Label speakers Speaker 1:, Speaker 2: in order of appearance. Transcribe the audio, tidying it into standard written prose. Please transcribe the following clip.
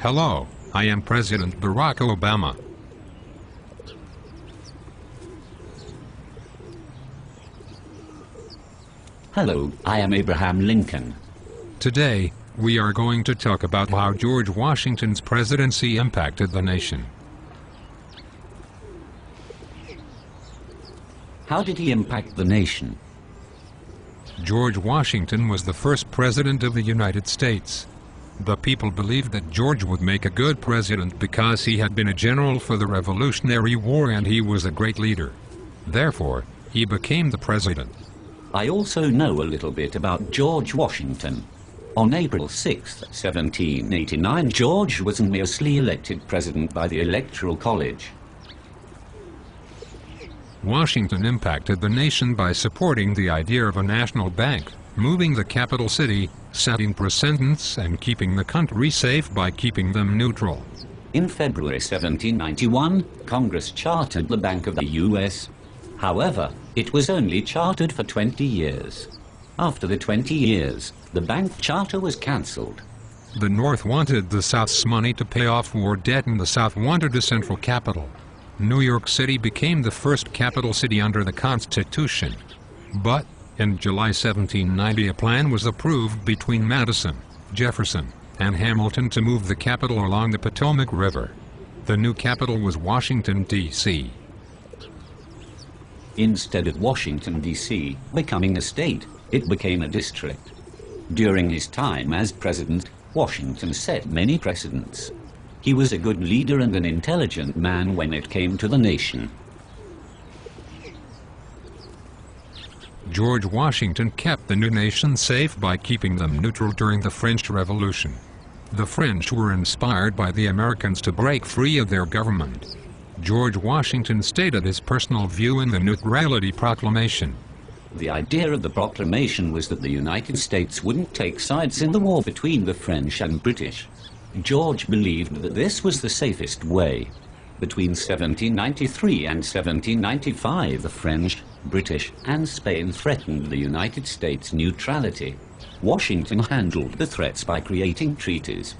Speaker 1: Hello, I am President Barack Obama.
Speaker 2: Hello, I am Abraham Lincoln.
Speaker 1: Today, we are going to talk about how George Washington's presidency impacted the nation.
Speaker 2: How did he impact the nation?
Speaker 1: George Washington was the first president of the United States. The people believed that George would make a good president because he had been a general for the Revolutionary War and he was a great leader. Therefore, he became the president.
Speaker 2: I also know a little bit about George Washington. On April 6, 1789, George was unanimously elected president by the Electoral College.
Speaker 1: Washington impacted the nation by supporting the idea of a national bank, moving the capital city, setting precedents, and keeping the country safe by keeping them neutral.
Speaker 2: In February 1791, Congress chartered the Bank of the U.S. However, it was only chartered for 20 years. After the 20 years, the bank charter was cancelled.
Speaker 1: The North wanted the South's money to pay off war debt and the South wanted a central capital. New York City became the first capital city under the Constitution. But, in July 1790, a plan was approved between Madison, Jefferson, and Hamilton to move the capital along the Potomac River. The new capital was Washington, D.C.
Speaker 2: Instead of Washington, D.C. becoming a state, it became a district. During his time as president, Washington set many precedents. He was a good leader and an intelligent man when it came to the nation.
Speaker 1: George Washington kept the new nation safe by keeping them neutral during the French Revolution. The French were inspired by the Americans to break free of their government. George Washington stated his personal view in the Neutrality Proclamation.
Speaker 2: The idea of the proclamation was that the United States wouldn't take sides in the war between the French and British. George believed that this was the safest way. Between 1793 and 1795, the French, British, and Spain threatened the United States' neutrality. Washington handled the threats by creating treaties.